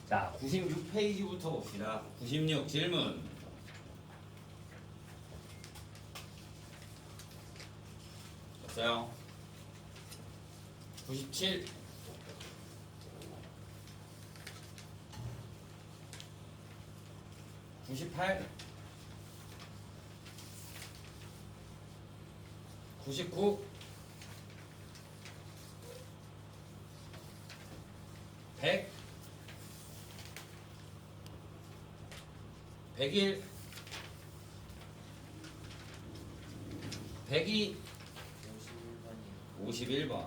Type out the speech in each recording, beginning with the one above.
자, 96페이지부터 봅시다. 96 질문. 됐어요? 97. 98. 99. 100. 101. 102. 51번.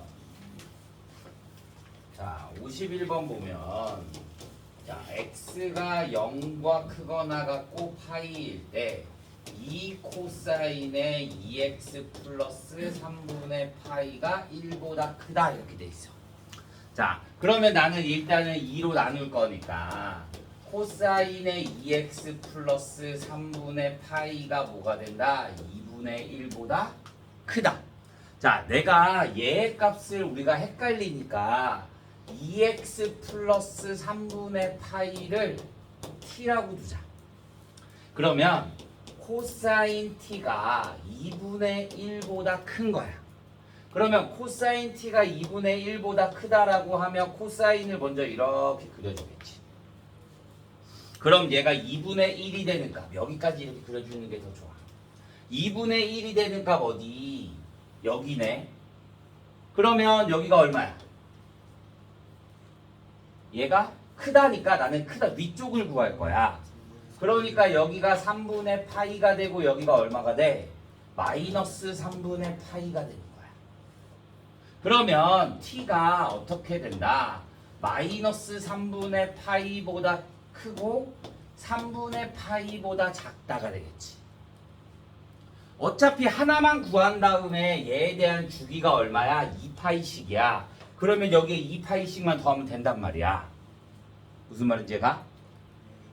자, 51번 보면 자, x가 0과 크거나 같고 파이일 때 2 코사인의 2x 플러스 3분의 파이가 1보다 크다 이렇게 돼 있어. 자, 그러면 나는 일단은 2로 나눌 거니까 코사인의 2x 플러스 3분의 파이가 뭐가 된다? 2분의 1보다 크다. 자, 내가 얘의 값을 우리가 헷갈리니까 2x 플러스 3분의 파이를 t라고 두자. 그러면 코사인 t가 2분의 1보다 큰 거야. 그러면 코사인 t가 2분의 1보다 크다라고 하면 코사인을 먼저 이렇게 그려주겠지. 그럼 얘가 2분의 1이 되는 값, 여기까지 이렇게 그려주는 게 더 좋아. 2분의 1이 되는 값 어디? 여기네. 그러면 여기가 얼마야? 얘가 크다니까 나는 크다 위쪽을 구할 거야. 그러니까 여기가 3분의 파이가 되고 여기가 얼마가 돼? 마이너스 3분의 파이가 되는 거야. 그러면 t가 어떻게 된다? 마이너스 3분의 파이보다 크고 3분의 파이보다 작다가 되겠지. 어차피 하나만 구한 다음에 얘에 대한 주기가 얼마야? 2파이씩이야. 그러면 여기에 2파이씩만 더하면 된단 말이야. 무슨 말인지 얘가?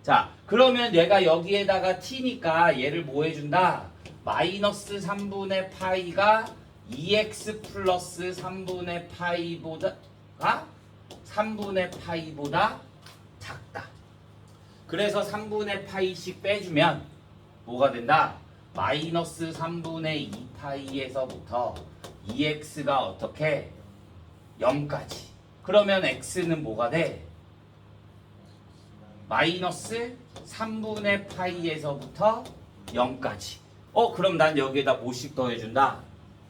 자, 그러면 얘가 여기에다가 t니까 얘를 뭐 해준다? 마이너스 3분의 파이가 2x 플러스 3분의 파이보다 3분의 파이보다 작다. 그래서 3분의 파이씩 빼주면 뭐가 된다? 마이너스 3분의 2파이에서부터 2x가 어떻게? 0까지. 그러면 x는 뭐가 돼? 마이너스 3분의 파이에서부터 0까지. 그럼 난 여기에다 뭐씩 더해준다?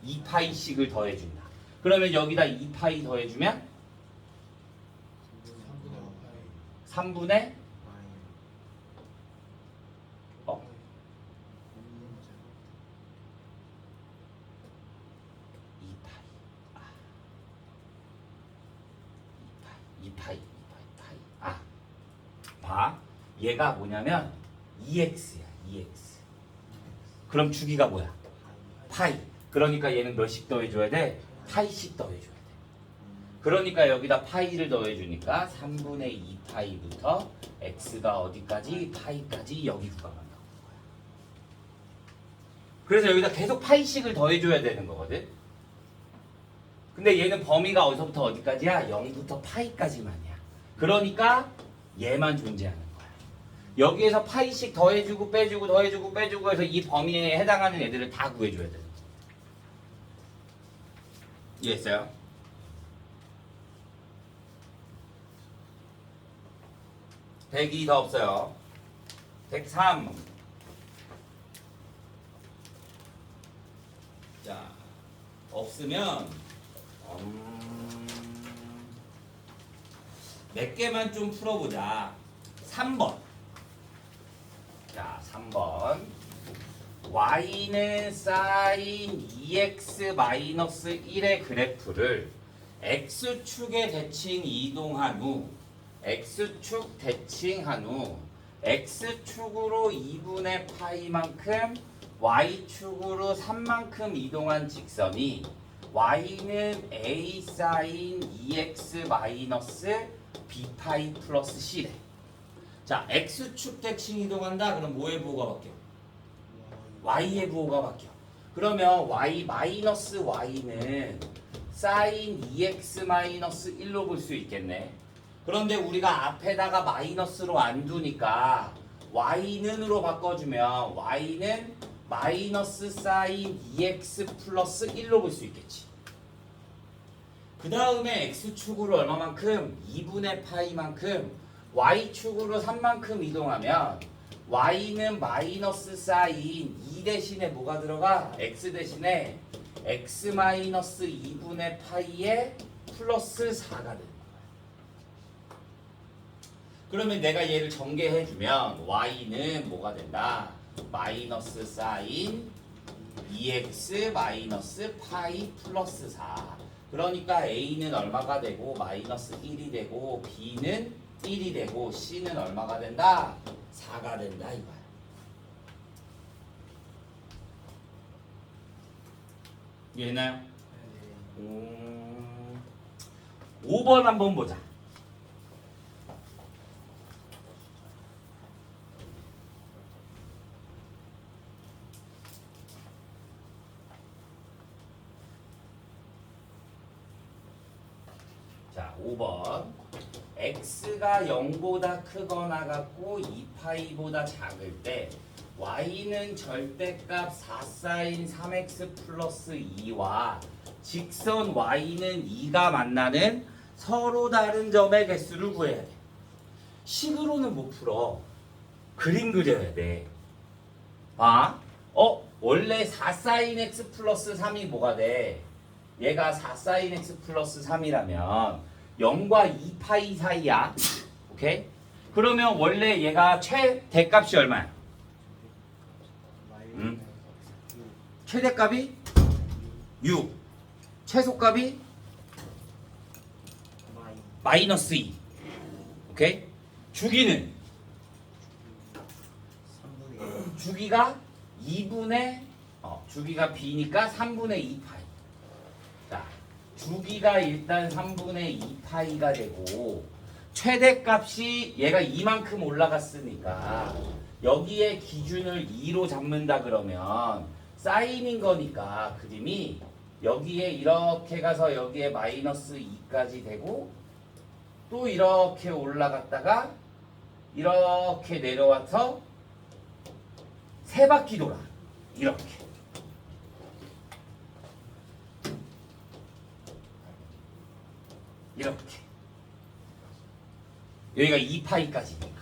2파이씩을 더해준다. 그러면 여기다 2파이 더해주면 3분의 2파이. 봐. 얘가 뭐냐면 2x야. 2x. 그럼 주기가 뭐야? 파이. 그러니까 얘는 몇씩 더해줘야 돼? 파이씩 더해줘야 돼. 그러니까 여기다 파이를 더해주니까 3분의 2파이부터 x가 어디까지? 파이까지 여기 구간한다는 거야. 그래서 여기다 계속 파이씩을 더해줘야 되는 거거든. 근데 얘는 범위가 어디서부터 어디까지야? 0부터 파이까지만이야. 그러니까 얘만 존재하는 거야. 여기에서 파이씩 더해주고 빼주고 더해주고 빼주고 해서 이 범위에 해당하는 애들을 다 구해줘야 되는 거야. 이해했어요? (102) 더 없어요. 103. 자, 없으면 몇 개만 좀 풀어보자. 3번. 자, 3번. y는 sin 2x-1의 그래프를 x축에 대칭 이동한 후 x축 대칭한 후 x축으로 2분의 파이만큼 y축으로 3만큼 이동한 직선이 y는 a sin 2x 마이너스 b파이 플러스 c래. 자, x축 대칭 이동한다. 그럼 뭐의 부호가 바뀌어? y의 부호가 바뀌어. 그러면 y 마이너스 y는 sin 2x 마이너스 1로 볼 수 있겠네. 그런데 우리가 앞에다가 마이너스로 안 두니까 y는으로 바꿔주면 y는 마이너스 사인 2x 플러스 1로 볼 수 있겠지. 그 다음에 x축으로 얼마만큼? 2분의 파이만큼, y축으로 3만큼 이동하면 y는 마이너스 사인 2 대신에 뭐가 들어가? x 대신에 x 마이너스 2분의 파이에 플러스 4가 되는 거야. 그러면 내가 얘를 전개해주면 y는 뭐가 된다? 마이너스 사인 2x 마이너스 파이 플러스 4. 그러니까 a는 얼마가 되고 마이너스 1이 되고 b는 1이 되고 c는 얼마가 된다? 4가 된다 이거야. 이해했나요? 5번 한번 보자. 자, 5번. x가 0보다 크거나 같고 2파이보다 작을 때 y는 절대값 4사인 3x 플러스 2와 직선 y는 2가 만나는 서로 다른 점의 개수를 구해야 돼. 식으로는 못 풀어. 그림 그려야 돼. 봐. 원래 4사인 x 플러스 3이 뭐가 돼? 얘가 4사인 x 플러스 3이라면 0과 2파이 사이야. 오케이? 그러면 원래 얘가 최대값이 얼마야? 최대값이 6. 최소값이 마이너스 2. 오케이? 주기는? 주기가 2분의 주기가 b니까 3분의 2파이. 자, 주기가 일단 3분의 2파이가 되고 최대값이 얘가 이만큼 올라갔으니까 여기에 기준을 2로 잡는다 그러면 사인인 거니까 그림이 여기에 이렇게 가서 여기에 마이너스 2까지 되고 또 이렇게 올라갔다가 이렇게 내려와서 세 바퀴 돌아. 이렇게. 이렇게. 여기가 2파이까지니까.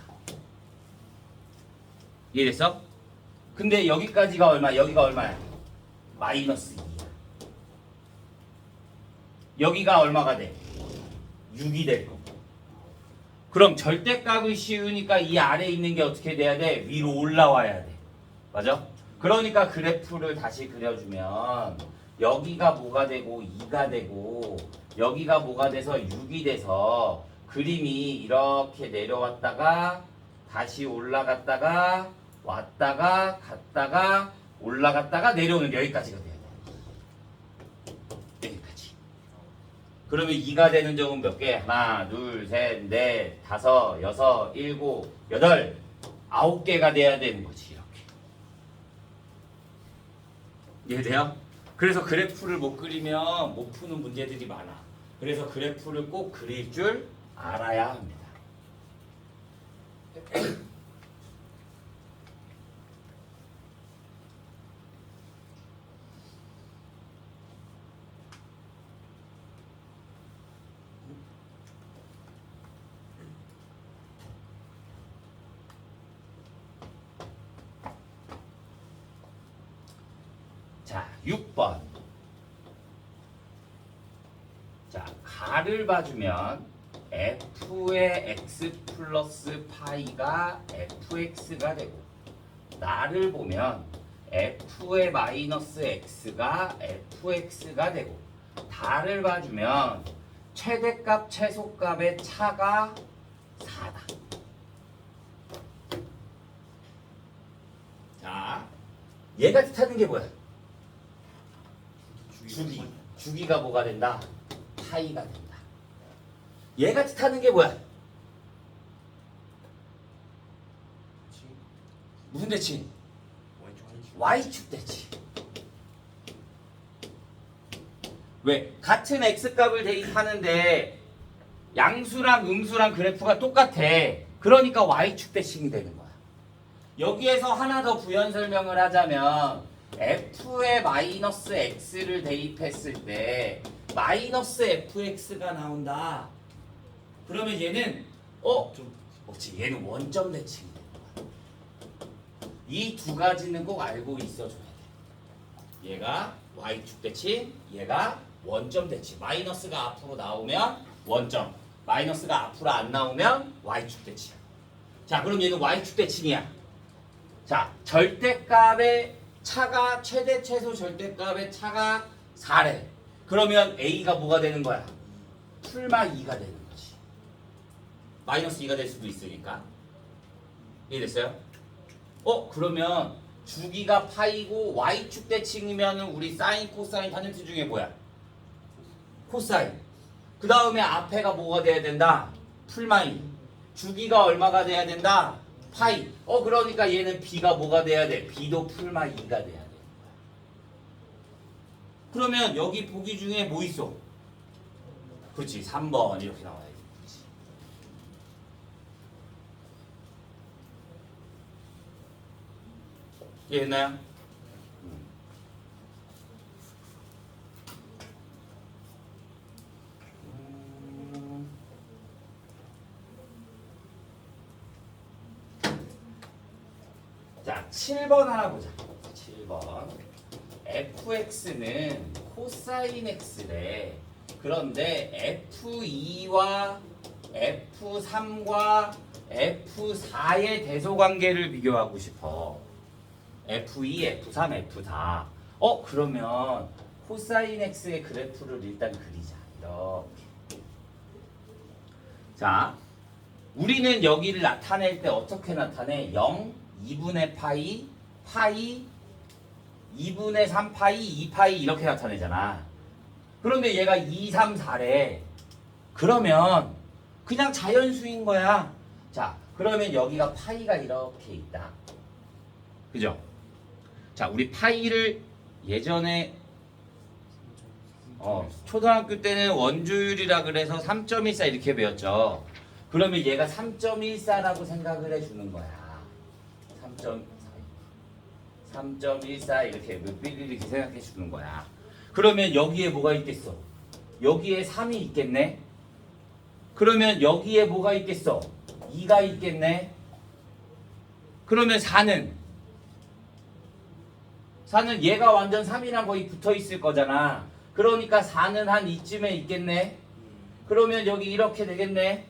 이해됐어? 근데 여기까지가 얼마? 여기가 얼마야? 마이너스 2야. 여기가 얼마가 돼? 6이 될 거고. 그럼 절대값이 씌우니까 이 아래에 있는 게 어떻게 돼야 돼? 위로 올라와야 돼. 맞아? 그러니까 그래프를 다시 그려주면 여기가 뭐가 되고 2가 되고 여기가 뭐가 돼서 6이 돼서 그림이 이렇게 내려왔다가 다시 올라갔다가 왔다가 갔다가 올라갔다가 내려오는 게 여기까지가 돼야 돼. 여기까지. 그러면 2가 되는 점은 몇 개? 하나, 둘, 셋, 넷, 다섯, 여섯, 일곱, 여덟, 9개가 돼야 되는 거지. 이렇게. 이해돼요? 그래서 그래프를 못 그리면 못 푸는 문제들이 많아. 그래서 그래프를 꼭 그릴 줄 알아야 합니다. 자, 6번. 자, 가를 봐주면 f의 x 플러스 파이가 fx가 되고 나를 보면 f의 마이너스 x가 fx가 되고 다를 봐주면 최대값 최소값의 차가 4다. 자, 얘가 뜻하는 게 뭐야? 주기가 뭐가 된다? 파이가 된다. 얘가 뜻하는 게 뭐야? 무슨 대칭? Y축 대칭. 왜? 같은 X값을 대입하는데 양수랑 음수랑 그래프가 똑같아. 그러니까 y축 대칭이 되는 거야. 여기에서 하나 더 부연 설명을 하자면 f에 마이너스 x를 대입했을 때 마이너스 fx가 나온다. 그러면 얘는 그렇지, 얘는 원점 대칭이 되는 거야. 이 두 가지는 꼭 알고 있어줘야 돼. 얘가 y축 대칭, 얘가 원점 대칭. 마이너스가 앞으로 나오면 원점, 마이너스가 앞으로 안 나오면 y축 대칭. 자, 그럼 얘는 y축 대칭이야. 자, 절대값의 차가 최대 최소 절대값의 차가 4래. 그러면 a가 뭐가 되는 거야? 풀마 2가 되는 거지. 마이너스 2가 될 수도 있으니까. 이해됐어요? 그러면 주기가 파이고 y축 대칭이면 우리 사인, 코사인, 탄젠트 중에 뭐야? 코사인. 그 다음에 앞에가 뭐가 돼야 된다? 풀마이. 주기가 얼마가 돼야 된다? 파이. 그러니까 얘는 b가 뭐가 돼야 돼? b도 풀마 2가 돼야 돼. 그러면 여기 보기 중에 뭐 있어? 그렇지, 3번 이렇게 나와야 돼. 그렇지. 이해했나요? 자, 7번 하나 보자. 7번. fx는 코사인 x래. 그런데 f2와 f3과 f4의 대소관계를 비교하고 싶어. f2, f3, f4. 그러면 코사인 x의 그래프를 일단 그리자. 이렇게. 자, 우리는 여기를 나타낼 때 어떻게 나타내? 0, 2분의 파이, 파이, 2분의 3파이, 2파이 이렇게 나타내잖아. 그런데 얘가 2, 3, 4래. 그러면 그냥 자연수인 거야. 자, 그러면 여기가 파이가 이렇게 있다. 그죠? 자, 우리 파이를 예전에 초등학교 때는 원조율이라 그래서 3.14 이렇게 배웠죠. 그러면 얘가 3.14라고 생각을 해주는 거야. 3.14 이렇게 이렇게 생각해 주는 거야. 그러면 여기에 뭐가 있겠어? 여기에 3이 있겠네. 그러면 여기에 뭐가 있겠어? 2가 있겠네. 그러면 4는 얘가 완전 3이랑 거의 붙어 있을 거잖아. 그러니까 4는 한 이쯤에 있겠네. 그러면 여기 이렇게 되겠네.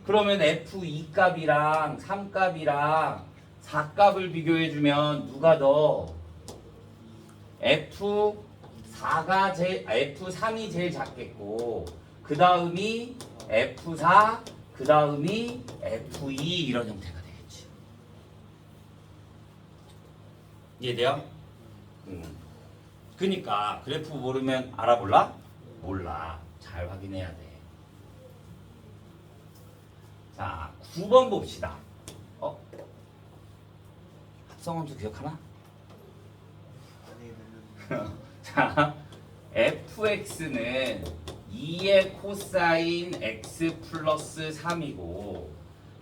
그러면 F2 값이랑 3 값이랑 4 값을 비교해 주면 누가 더 F3이 제일 작겠고, 그 다음이 F4, 그 다음이 F2 이런 형태가 되겠지. 이해돼요? 그니까 그래프 모르면 알아볼라? 몰라. 잘 확인해야 돼. 자, 9번 봅시다. 합성함수 기억하나? 자, fx는 2의 코사인 x 플러스 3이고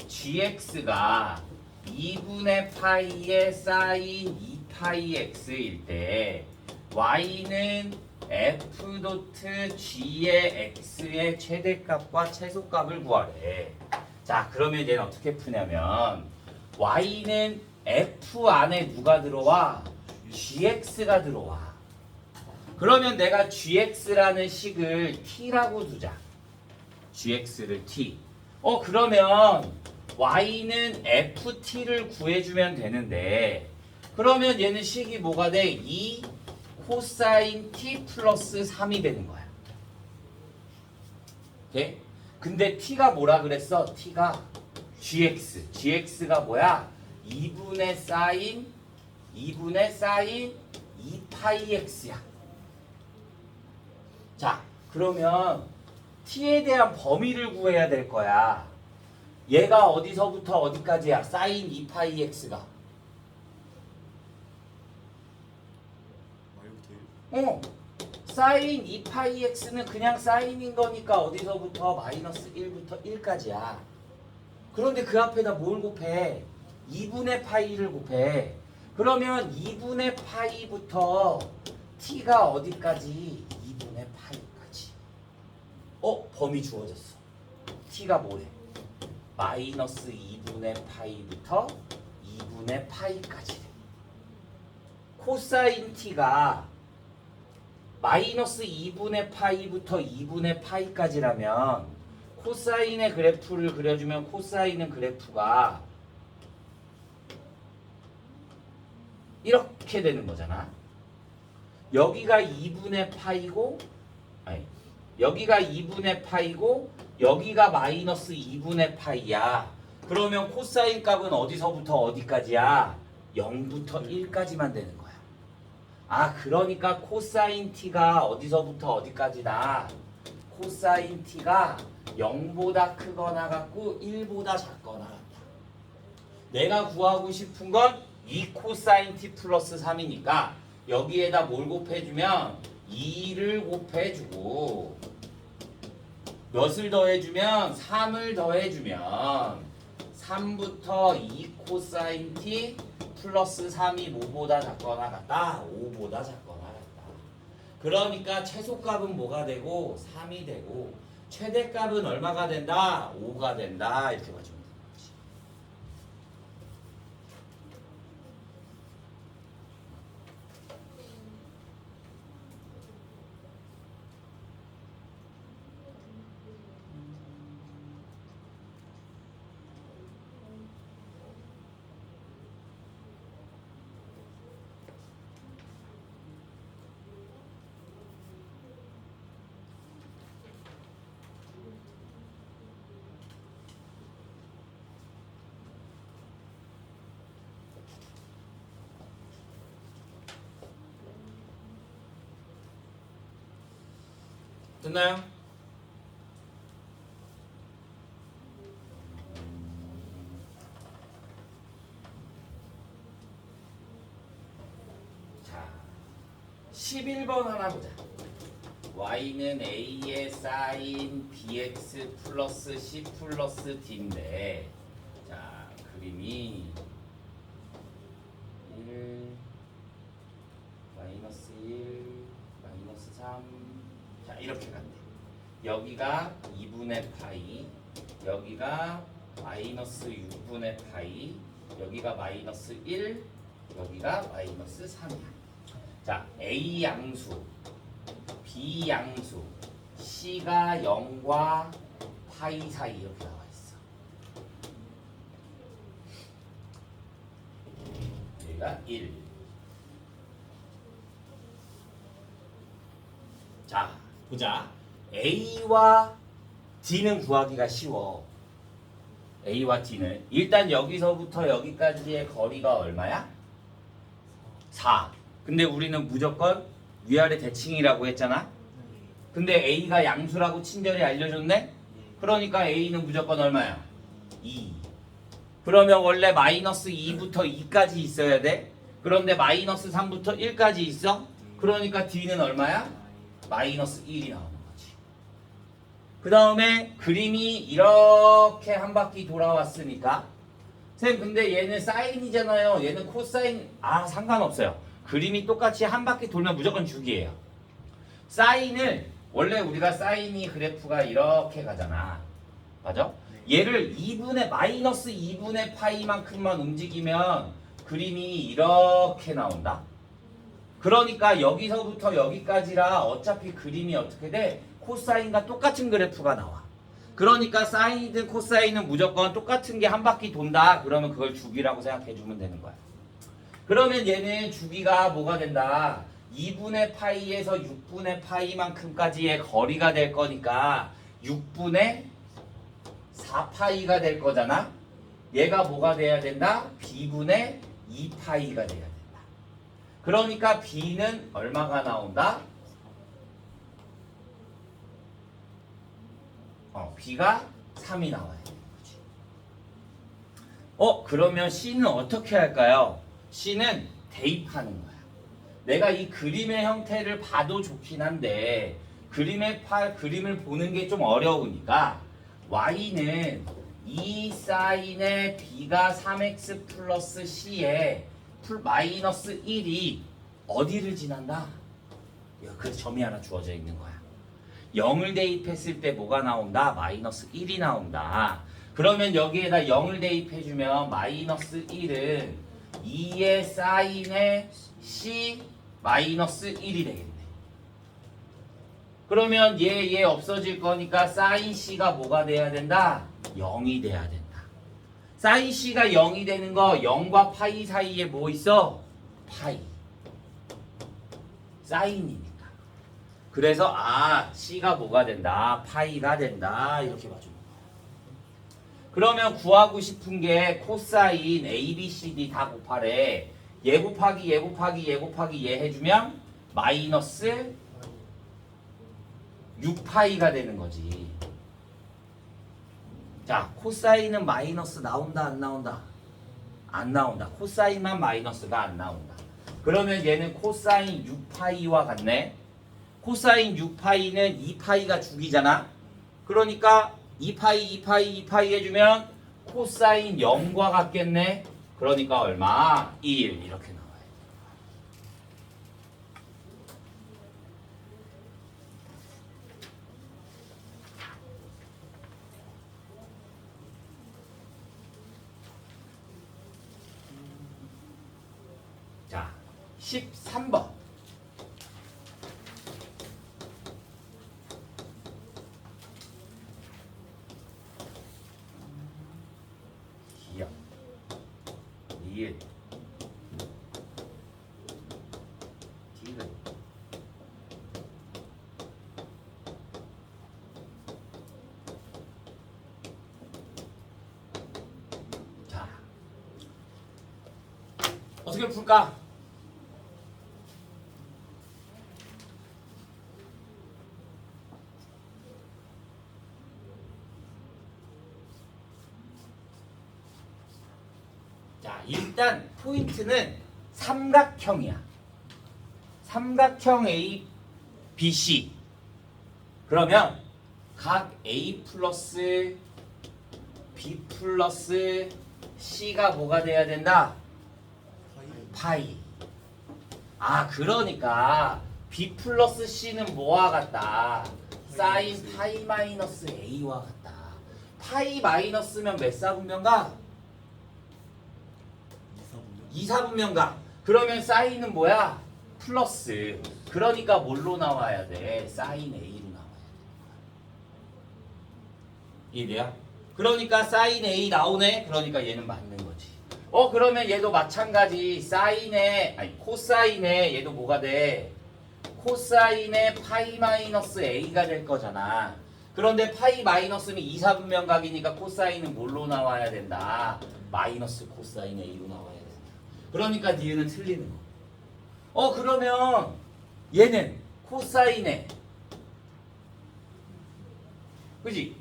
gx가 2분의 파이의 사인 2파이 x일 때 y는 f 도트 g의 x의 최대값과 최소값을 구하래. 자, 그러면 얘는 어떻게 푸냐면 y는 f 안에 누가 들어와? gx가 들어와. 그러면 내가 gx라는 식을 t라고 두자. gx를 t. 그러면 y는 ft를 구해주면 되는데, 그러면 얘는 식이 뭐가 돼? 2 코사인 t 플러스 3이 되는 거야. 오케이? 근데 t가 뭐라 그랬어? t가 gx가 뭐야? 2분의 사인 2파이 x야. 자, 그러면 t에 대한 범위를 구해야 될 거야. 얘가 어디서부터 어디까지야? 사인 2파이 x가. 사인 2파이 x는 그냥 사인인 거니까 어디서부터 마이너스 1부터 1까지야. 그런데 그 앞에다 뭘 곱해? 2분의 파이를 곱해. 그러면 2분의 파이부터 t가 어디까지? 2분의 파이까지. 범위 주어졌어. t가 뭐래? 마이너스 2분의 파이부터 2분의 파이까지. 코사인 t가 마이너스 2분의 파이부터 2분의 파이까지라면 코사인의 그래프를 그려주면 코사인은 그래프가 이렇게 되는 거잖아. 여기가 2분의 파이고, 아니, 여기가 2분의 파이고, 여기가 마이너스 2분의 파이야. 그러면 코사인 값은 어디서부터 어디까지야? 0부터 1까지만 되는 거야. 그러니까 코사인 t가 어디서부터 어디까지다? 코사인 t가 0보다 크거나 같고 1보다 작거나 같다. 내가 구하고 싶은 건 2 코사인 t 플러스 3이니까 여기에다 뭘 곱해주면 2를 곱해주고 몇을 더해주면 3을 더해주면 3부터 2 코사인 t 플러스 3이 뭐보다 작거나 같다? 5보다 작거나 같다. 그러니까 최소값은 뭐가 되고? 3이 되고 최대값은 얼마가 된다? 5가 된다. 이렇게 봐주면 되는 거지. 됐나요? 자, 11번 하나 보자. y는 a의 사인 bx 플러스 c 플러스 d인데 자, 그림이 1 마이너스 1 마이너스 3 자, 이렇게 간대. 여기가 2분의 파이, 여기가 마이너스 6분의 파이, 여기가 마이너스 1, 여기가 마이너스 3이야. 자, A 양수, B 양수, C가 0과 파이 사이 이렇게 나와 있어. 여기가 1. 자, 보자. A와 D는 구하기가 쉬워. A와 D는 일단 여기서부터 여기까지의 거리가 얼마야? 4. 근데 우리는 무조건 위아래 대칭이라고 했잖아. 근데 A가 양수라고 친절히 알려줬네. 그러니까 A는 무조건 얼마야? 2. 그러면 원래 마이너스 2부터 2까지 있어야 돼. 그런데 마이너스 3부터 1까지 있어. 그러니까 D는 얼마야? 마이너스 1이 나오는 거지. 그 다음에 그림이 이렇게 한 바퀴 돌아왔으니까 쌤 근데 얘는 사인이잖아요. 얘는 코사인. 상관없어요. 그림이 똑같이 한 바퀴 돌면 무조건 주기예요. 사인을 원래 우리가 사인이 그래프가 이렇게 가잖아. 맞아? 얘를 2분의 마이너스 2분의 파이만큼만 움직이면 그림이 이렇게 나온다. 그러니까 여기서부터 여기까지라 어차피 그림이 어떻게 돼? 코사인과 똑같은 그래프가 나와. 그러니까 사인이든 코사인은 무조건 똑같은 게 한 바퀴 돈다. 그러면 그걸 주기라고 생각해 주면 되는 거야. 그러면 얘는 주기가 뭐가 된다? 2분의 파이에서 6분의 파이만큼까지의 거리가 될 거니까 6분의 4파이가 될 거잖아. 얘가 뭐가 돼야 된다? B분의 2파이가 돼야 된다. 그러니까 B는 얼마가 나온다? B가 3이 나와야 되는 거지. 그러면 C는 어떻게 할까요? C는 대입하는 거야. 내가 이 그림의 형태를 봐도 좋긴 한데 그림을 보는 게 좀 어려우니까 y는 2 사인의 b가 3x 플러스 c에 마이너스 1이 어디를 지난다? 그래서 점이 하나 주어져 있는 거야. 0을 대입했을 때 뭐가 나온다? 마이너스 1이 나온다. 그러면 여기에다 0을 대입해주면 마이너스 1은 2의 사인의 c 마이너스 1이 되겠네. 그러면 얘 없어질 거니까 사인 c가 뭐가 돼야 된다? 0이 돼야 된다. 사인 c가 0이 되는 거 0과 파이 사이에 뭐 있어? 파이. 사인이니까. 그래서 c가 뭐가 된다? 파이가 된다. 이렇게 봐주는 거야. 그러면 구하고 싶은 게 코사인 A, B, C, D 다 곱하래. 얘 곱하기 얘 곱하기 얘 곱하기 얘 해주면 마이너스 6파이가 되는 거지. 자, 코사인은 마이너스 나온다 안 나온다? 안 나온다. 코사인만 마이너스가 안 나온다. 그러면 얘는 코사인 6파이와 같네. 코사인 6파이는 2파이가 죽이잖아. 그러니까 2파이 해주면 코사인 0과 같겠네. 그러니까 얼마? 1 이렇게 나와요. 자, 13번. 기억. 리을. 디귿. 자, 어떻게 풀까? 자, 일단 포인트는 삼각형이야. 삼각형 A, B, C. 그러면 각 A 플러스 B 플러스 C가 뭐가 돼야 된다? 파이. 그러니까 B 플러스 C는 뭐와 같다? 사인 파이 마이너스 A와 같다. 파이 마이너스면 몇 사분면가? 2사분면가. 그러면 사인은 뭐야? 플러스. 그러니까 뭘로 나와야 돼? 사인 A로 나와야 돼. 이해돼요? 그러니까 사인 A 나오네? 그러니까 얘는 맞는 거지. 그러면 얘도 마찬가지. 코사인에 얘도 뭐가 돼? 코사인의 파이 마이너스 A가 될 거잖아. 그런데 파이 마이너스는 2사분면각이니까 코사인은 뭘로 나와야 된다? 마이너스 코사인 A로 나와야 된다. 그러니까 니은은 틀리는 거. 그러면 얘는 코사인에, 그지?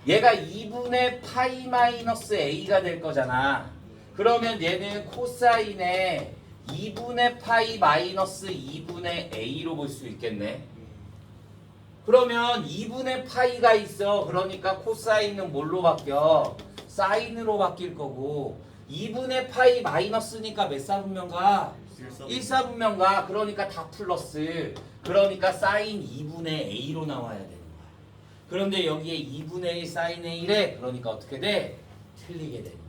얘가 2분의 파이 마이너스 A가 될 거잖아. 그러면 얘는 코사인에 2분의 파이 마이너스 2분의 A로 볼 수 있겠네. 그러면 2분의 파이가 있어. 그러니까 코사인은 뭘로 바뀌어? 사인으로 바뀔 거고 2분의 파이 마이너스니까 몇 사분면가? 1사분면가. 그러니까 다 플러스. 그러니까 사인 2분의 A로 나와야 되는 거야. 그런데 여기에 2분의 1 사인 A래. 그러니까 어떻게 돼? 틀리게 되는 거야.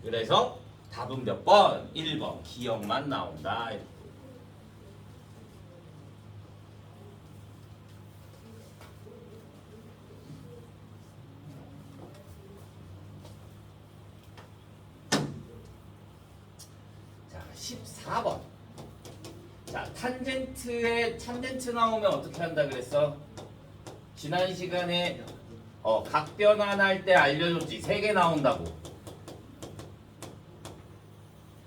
그래서 답은 몇 번? 1번. 기억만 나온다. 자, 14번. 자, 탄젠트 나오면 어떻게 한다 그랬어? 지난 시간에 각변환 할 때 알려줬지. 3개 나온다고.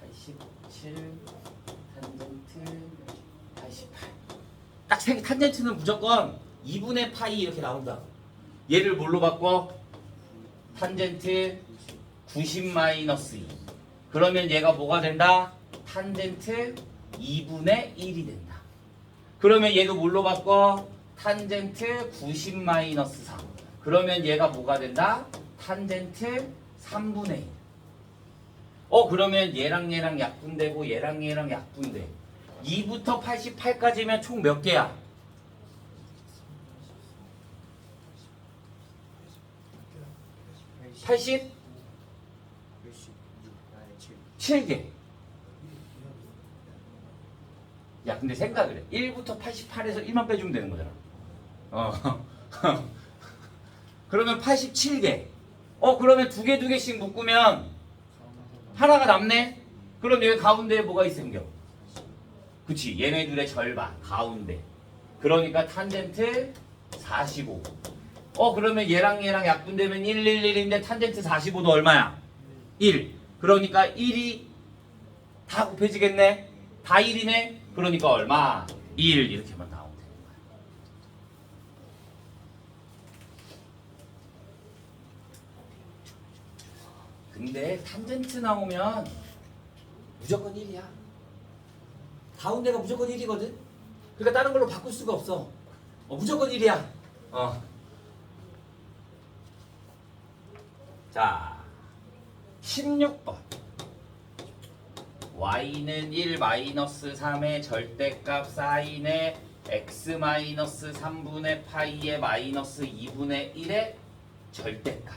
87 탄젠트 88. 딱 3개. 탄젠트는 무조건 2분의 파이 이렇게 나온다. 얘를 뭘로 바꿔? 탄젠트 90 마이너스 2. 그러면 얘가 뭐가 된다? 탄젠트 2분의 1이 된다. 그러면 얘도 뭘로 바꿔? 탄젠트 90 마이너스 4. 그러면 얘가 뭐가 된다? 탄젠트 3분의 1. 그러면 얘랑 얘랑 약분되고 얘랑 얘랑 약분돼. 2부터 88까지면 총 몇 개야? 87개. 야, 근데 생각을 해. 1부터 88에서 1만 빼주면 되는 거잖아. 그러면 87개. 그러면 두 개씩 묶으면 하나가 남네? 그럼 여기 가운데에 뭐가 있음겨? 그치, 얘네들의 절반, 가운데. 그러니까 탄젠트 45. 그러면 얘랑 얘랑 약분되면 111인데 탄젠트 45도 얼마야? 1. 그러니까 1이 다 곱해지겠네? 다 1이네? 그러니까 얼마? 1 이렇게만 나오면 되는 거야. 근데 탄젠트 나오면 무조건 1이야. 가운데가 무조건 1이거든? 그러니까 다른 걸로 바꿀 수가 없어. 무조건 1이야. 자, 16번. y는 1 마이너스 3의 절대값 사인의 x 마이너스 3분의 파이의 마이너스 2분의 1의 절대값.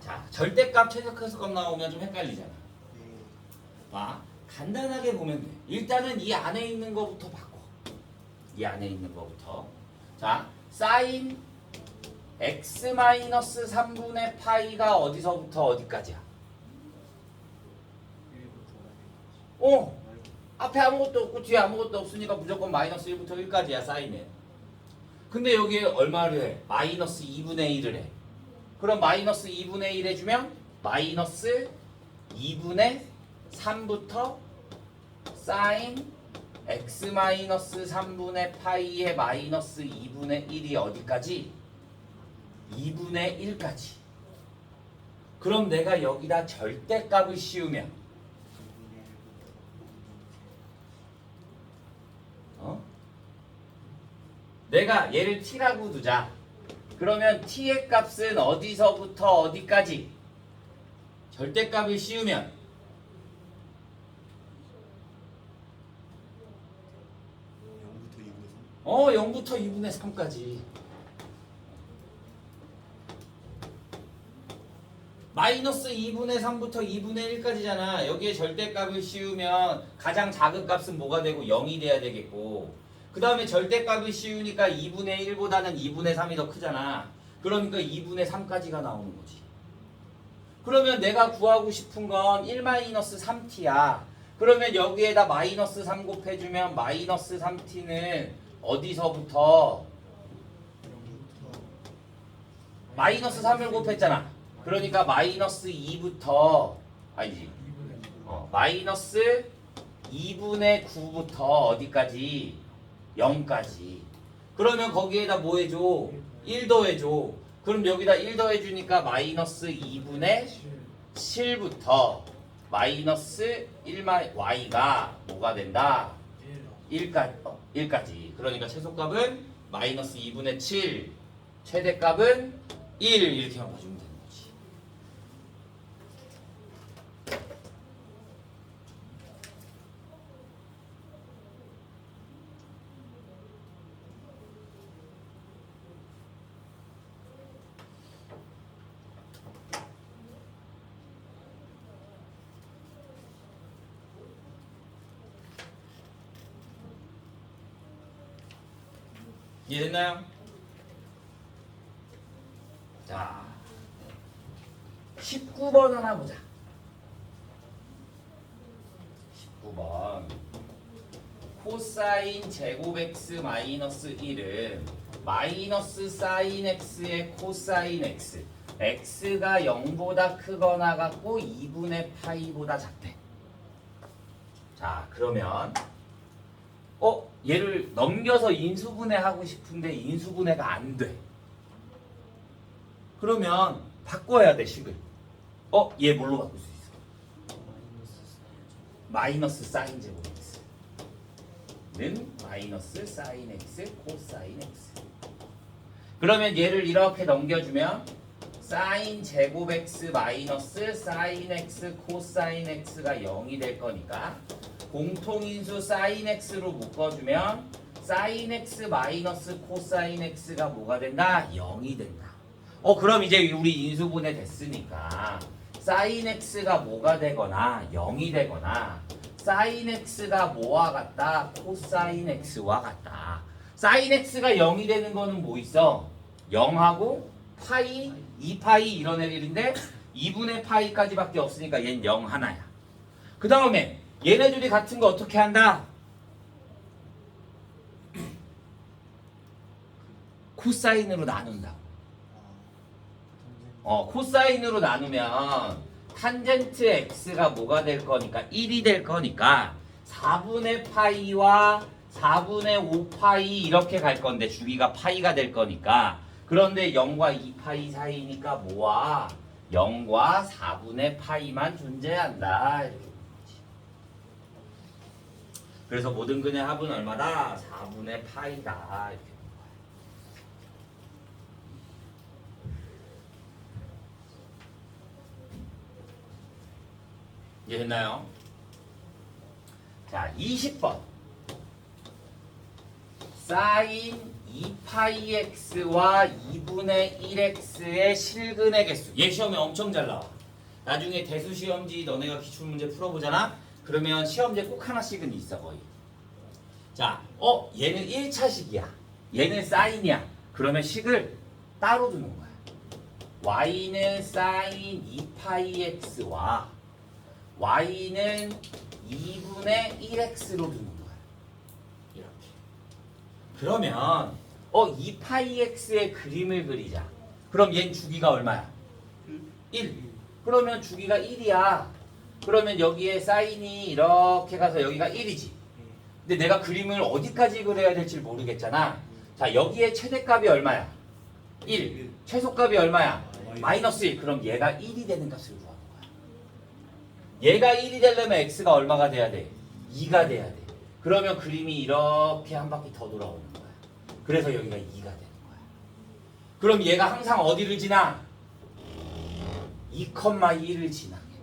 자, 절대값 최소값 나오면 좀 헷갈리잖아. 봐, 간단하게 보면 돼. 일단은 이 안에 있는 거부터 바꿔. 이 안에 있는 거부터. 자, 사인 x 마이너스 3분의 파이가 어디서부터 어디까지야? 앞에 아무것도 없고 뒤에 아무것도 없으니까 무조건 마이너스 1부터 1까지야, 사인에. 근데 여기에 얼마를 해? 마이너스 2분의 1을 해. 그럼 마이너스 2분의 1 해주면 마이너스 2분의 3부터 사인 x 마이너스 3분의 파이의 마이너스 2분의 1이 어디까지? 2분의 1까지. 그럼 내가 여기다 절대값을 씌우면 내가 얘를 t라고 두자. 그러면 t의 값은 어디서부터 어디까지? 절대값을 씌우면 0부터 2분의 3까지. 마이너스 2분의 3부터 2분의 1까지잖아. 여기에 절대값을 씌우면 가장 작은 값은 뭐가 되고 0이 돼야 되겠고, 그 다음에 절대값을 씌우니까 2분의 1보다는 2분의 3이 더 크잖아. 그러니까 2분의 3까지가 나오는 거지. 그러면 내가 구하고 싶은 건 1-3t야. 그러면 여기에다 마이너스 3 곱해주면 마이너스 3t는 어디서부터? 마이너스 3을 곱했잖아. 그러니까 마이너스 2부터, 아니지, 마이너스 2분의 9부터 어디까지? 0까지. 그러면 거기에다 뭐 해줘? 1 더해줘. 그럼 여기다 1 더해주니까 마이너스 2분의 7부터 마이너스 1y가 뭐가 된다? 1까지. 그러니까 최소값은 마이너스 2분의 7, 최대값은 1 이렇게만 봐주면 되는 거지. 이해됐나요? 자, 19번 하나 보자. 19번. 코사인 제곱 x 마이너스 1은 마이너스 사인 x의 코사인 x. x가 0보다 크거나 같고 2분의 파이보다 작대. 자, 그러면 얘를 넘겨서 인수분해 하고 싶은데 인수분해가 안 돼. 그러면 바꿔야 돼, 식을. 얘 뭘로 바꿀 수 있어? 마이너스 사인 제곱 x는 마이너스 사인 x 코사인 x. 그러면 얘를 이렇게 넘겨주면 사인 제곱 x 마이너스 사인 x 코사인 x가 0이 될 거니까 공통인수 사인 x로 묶어주면 사인 x 마이너스 코사인 x가 뭐가 된다? 0이 된다. 그럼 이제 우리 인수분해 됐으니까 사인 x가 뭐가 되거나 0이 되거나 사인 x가 뭐와 같다? 코사인 x와 같다. 사인 x가 0이 되는 거는 뭐 있어? 0하고 파이, 2파이 이런 애들인데 2분의 파이까지밖에 없으니까 얘는 0 하나야. 그 다음에 얘네들이 같은 거 어떻게 한다? 코사인으로 나눈다. 코사인으로 나누면 탄젠트 x가 뭐가 될 거니까 1이 될 거니까 4분의 파이와 4분의 5파이 이렇게 갈 건데 주기가 파이가 될 거니까 그런데 0과 2파이 사이니까 뭐야? 0과 4분의 파이만 존재한다. 이렇게. 그래서 모든 근의 합은 얼마다? 4분의 파이다. 이렇게. 이해했나요? 자, 20번. 사인 2파이 x와 2분의 1x의 실근의 개수. 얘 시험에 엄청 잘 나와. 나중에 대수 시험지 너네가 기출문제 풀어보잖아? 그러면 시험지에 꼭 하나씩은 있어 거의. 자, 얘는 1차식이야. 얘는 사인이야. 그러면 식을 따로 두는 거야. y는 사인 2파이 x와 y는 2분의 1x로 두는 거야. 이렇게. 그러면 2파이 x의 그림을 그리자. 그럼 얘는 주기가 얼마야? 1. 그러면 주기가 1이야. 그러면 여기에 사인이 이렇게 가서 여기가 1이지. 근데 내가 그림을 어디까지 그려야 될지 모르겠잖아. 자, 여기에 최대값이 얼마야? 1. 최소값이 얼마야? 마이너스 1. 그럼 얘가 1이 되는 값을 구하는 거야. 얘가 1이 되려면 x가 얼마가 돼야 돼? 2가 돼야 돼. 그러면 그림이 이렇게 한 바퀴 더 돌아오는 거야. 그래서 여기가 2가 되는 거야. 그럼 얘가 항상 어디를 지나? 2,1을 지나게 돼.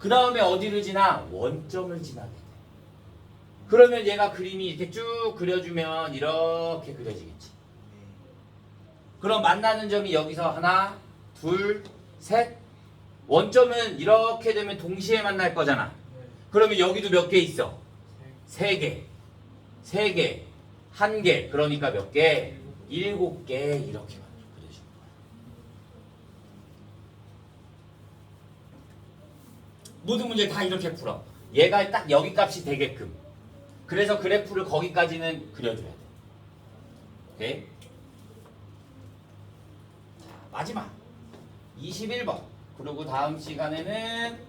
그 다음에 어디를 지나? 원점을 지나게 돼. 그러면 얘가 그림이 이렇게 쭉 그려주면 이렇게 그려지겠지. 그럼 만나는 점이 여기서 하나, 둘, 셋. 원점은 이렇게 되면 동시에 만날 거잖아. 그러면 여기도 몇 개 있어? 3개. 3개. 1개. 그러니까 몇 개? 7개. 이렇게 그려주는 거야. 모든 문제 다 이렇게 풀어. 얘가 딱 여기 값이 되게끔. 그래서 그래프를 거기까지는 그려줘야 돼. 오케이? 자, 마지막 21번. 그리고 다음 시간에는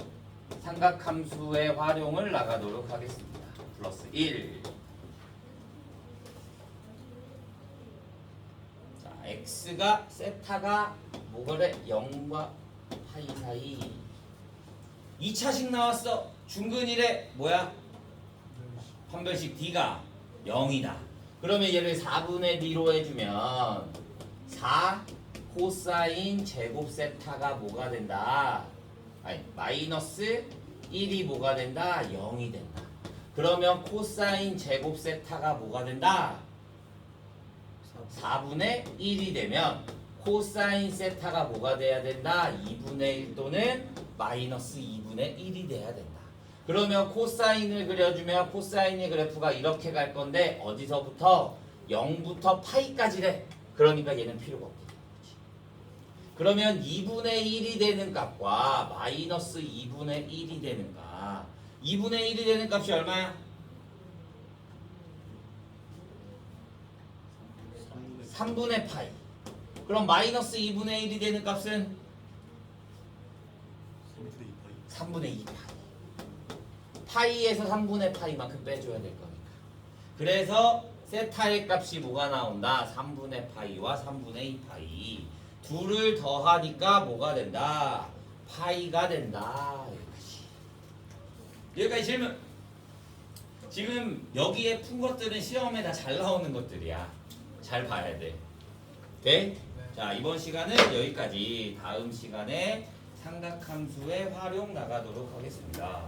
삼각함수의 활용을 나가도록 하겠습니다. 플러스 1. 자, x가 세타가 뭐래? 0과 파이 사이. 2차식 나왔어. 중근일에 뭐야? 판별식 d가 0이다. 그러면 얘를 4분의 d로 해주면 4 코사인 제곱 세타가 뭐가 된다? 아니 마이너스 1이 뭐가 된다? 0이 된다. 그러면 코사인 제곱 세타가 뭐가 된다? 4분의 1이 되면 코사인 세타가 뭐가 돼야 된다? 2분의 1 또는 마이너스 2분의 1이 돼야 된다. 그러면 코사인을 그려주면 코사인의 그래프가 이렇게 갈 건데 어디서부터? 0부터 파이까지 돼. 그러니까 얘는 필요가 없다. 그러면 2분의 1이 되는 값과 마이너스 2분의 1이 되는 값. 2분의 1이 되는 값이 얼마야? 3분의 파이. 그럼 마이너스 2분의 1이 되는 값은? 3분의 2파이. 파이에서 3분의 파이만큼 빼줘야 될 거니까. 그래서 세타의 값이 뭐가 나온다? 3분의 파이와 3분의 2파이. 둘을 더하니까 뭐가 된다? 파이가 된다. 이것이. 여기까지 질문. 지금 여기에 푼 것들은 시험에 다 잘 나오는 것들이야. 잘 봐야 돼. 네? 자, 이번 시간은 여기까지. 다음 시간에 삼각함수의 활용 나가도록 하겠습니다.